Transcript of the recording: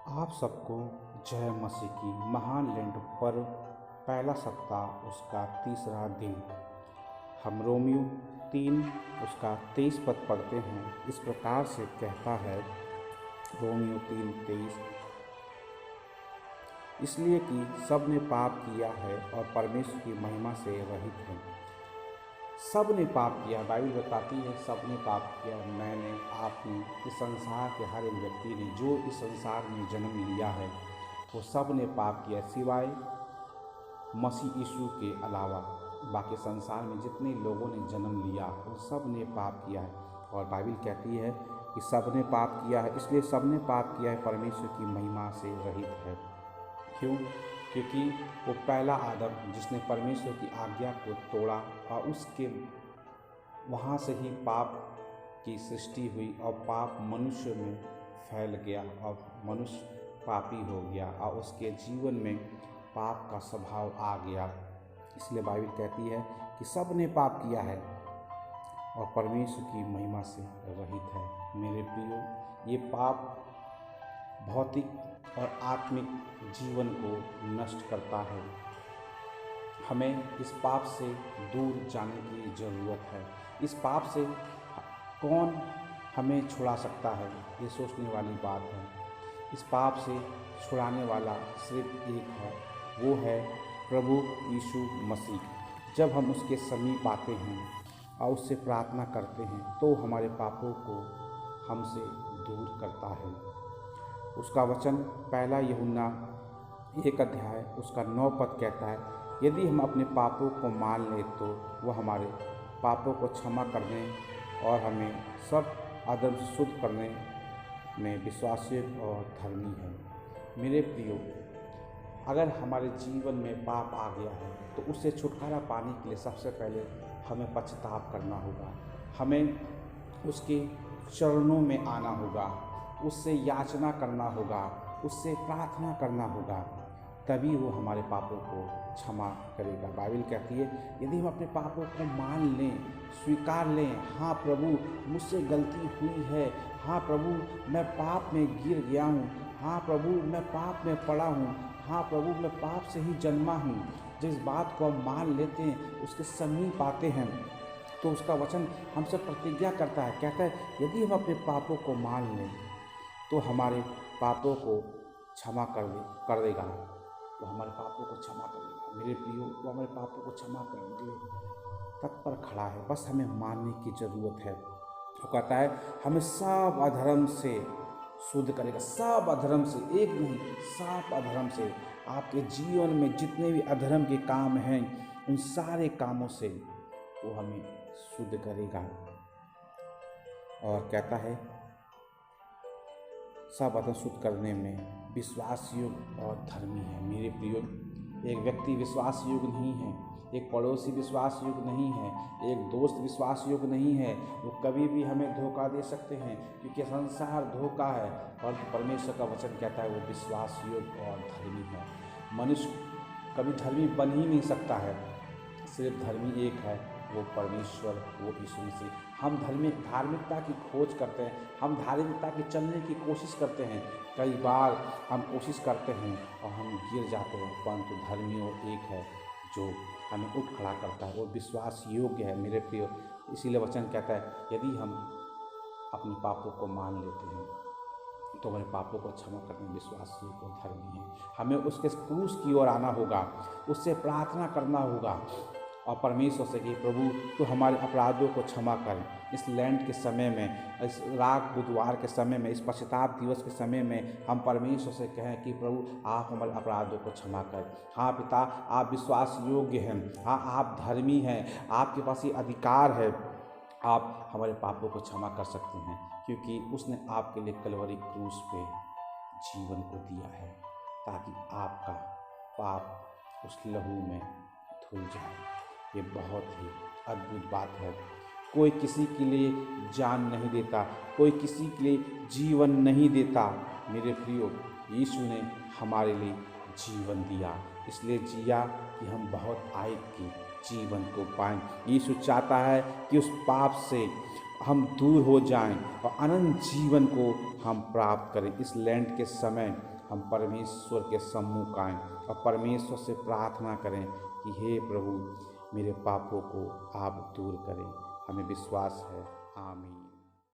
आप सबको जय मसीह की। महान लैंड पर्व पहला सप्ताह उसका तीसरा दिन। हम रोमियो 3 उसका 23 पद पढ़ते हैं। इस प्रकार से कहता है रोमियो 3:23, इसलिए कि सब ने पाप किया है और परमेश्वर की महिमा से रहित हैं। सब ने पाप किया, बाइबल बताती है सब ने पाप किया। मैंने, आपने, इस संसार के हर एक व्यक्ति ने जो इस संसार में जन्म लिया है वो सब ने पाप किया, सिवाय मसीह यीशु के अलावा बाकी संसार में जितने लोगों ने जन्म लिया वो सब ने पाप किया है। और बाइबल कहती है कि सब ने पाप किया है, इसलिए सब ने पाप किया है, परमेश्वर की महिमा से रहित है। क्यों? क्योंकि वो पहला आदम जिसने परमेश्वर की आज्ञा को तोड़ा और उसके वहाँ से ही पाप की सृष्टि हुई और पाप मनुष्य में फैल गया और मनुष्य पापी हो गया और उसके जीवन में पाप का स्वभाव आ गया। इसलिए बाइबल कहती है कि सब ने पाप किया है और परमेश्वर की महिमा से रहित है। मेरे प्रियो, ये पाप भौतिक और आत्मिक जीवन को नष्ट करता है। हमें इस पाप से दूर जाने की ज़रूरत है। इस पाप से कौन हमें छुड़ा सकता है, ये सोचने वाली बात है। इस पाप से छुड़ाने वाला सिर्फ एक है, वो है प्रभु यीशु मसीह। जब हम उसके समीप आते हैं और उससे प्रार्थना करते हैं तो हमारे पापों को हमसे दूर करता है। उसका वचन पहला यूहन्ना 1 अध्याय उसका 9 पद कहता है, यदि हम अपने पापों को मान लें तो वह हमारे पापों को क्षमा करने और हमें सब अधर्म से शुद्ध करने में विश्वासी और धर्मी है। मेरे प्रियो, अगर हमारे जीवन में पाप आ गया है तो उससे छुटकारा पाने के लिए सबसे पहले हमें पश्चाताप करना होगा। हमें उसके चरणों में आना होगा, उससे याचना करना होगा, उससे प्रार्थना करना होगा, तभी वो हमारे पापों को क्षमा करेगा। बाइबल कहती है यदि हम अपने पापों को मान लें, स्वीकार लें, हाँ प्रभु मुझसे गलती हुई है, हाँ प्रभु मैं पाप में गिर गया हूँ, हाँ प्रभु मैं पाप में पड़ा हूँ, हाँ प्रभु मैं पाप से ही जन्मा हूँ, जिस बात को हम मान लेते हैं उसके समीप आते हैं तो उसका वचन हमसे प्रतिज्ञा करता है, कहता है यदि हम अपने पापों को मान लें तो हमारे पापों को क्षमा कर देगा। वो हमारे पापों को क्षमा कर देगा। मेरे प्रियो, वो हमारे पापों को क्षमा करने के लिए तत्पर खड़ा है, बस हमें मानने की ज़रूरत है। वो कहता है हमें सब अधर्म से शुद्ध करेगा, सब अधर्म से, एक नहीं सब अधर्म से। आपके जीवन में जितने भी अधर्म के काम हैं उन सारे कामों से वो हमें शुद्ध करेगा। और कहता है सब अधर्म शुद्ध करने में विश्वास योग्य और धर्मी है। मेरे प्रियो, एक व्यक्ति विश्वास योग्य नहीं है, एक पड़ोसी विश्वास योग्य नहीं है, एक दोस्त विश्वास योग्य नहीं है, वो कभी भी हमें धोखा दे सकते हैं क्योंकि संसार धोखा है। और परमेश्वर का वचन कहता है वो विश्वास योग्य और धर्मी है। मनुष्य कभी धर्मी बन ही नहीं सकता है, सिर्फ धर्मी एक है, वो परमेश्वर, वो यीशु मसीह। हम धार्मिकता की खोज करते हैं, हम धार्मिकता की चलने की कोशिश करते हैं, कई बार हम कोशिश करते हैं और हम गिर जाते हैं, परंतु धर्मी वो एक है जो हमें उठ खड़ा करता है, वो विश्वास योग्य है। मेरे प्रियो, इसीलिए वचन कहता है यदि हम अपने पापों को मान लेते हैं तो हमारे पापों को क्षमा करने में विश्वासी को धर्मी है। हमें उसके क्रूस की ओर आना होगा, उससे प्रार्थना करना होगा और परमेश्वर से कि प्रभु तो हमारे अपराधों को क्षमा कर। इस लैंड के समय में, इस राग बुधवार के समय में, इस पश्चाताप दिवस के समय में हम परमेश्वर से कहें कि प्रभु आप हमारे अपराधों को क्षमा कर। हाँ पिता, आप विश्वास योग्य हैं, हाँ आप धर्मी हैं, आपके पास ये अधिकार है, आप हमारे पापों को क्षमा कर सकते हैं क्योंकि उसने आपके लिए कलवरी क्रूस पे जीवन को दिया है ताकि आपका पाप उस लहू में धुल जाए। ये बहुत ही अद्भुत बात है। कोई किसी के लिए जान नहीं देता, कोई किसी के लिए जीवन नहीं देता। मेरे प्रियो, यीशु ने हमारे लिए जीवन दिया, इसलिए जिया कि हम बहुत आयत की जीवन को पाएं। यीशु चाहता है कि उस पाप से हम दूर हो जाएं और अनंत जीवन को हम प्राप्त करें। इस लेंट के समय हम परमेश्वर के सम्मुख आएं और परमेश्वर से प्रार्थना करें कि हे प्रभु, मेरे पापों को आप दूर करें। हमें विश्वास है। आमीन।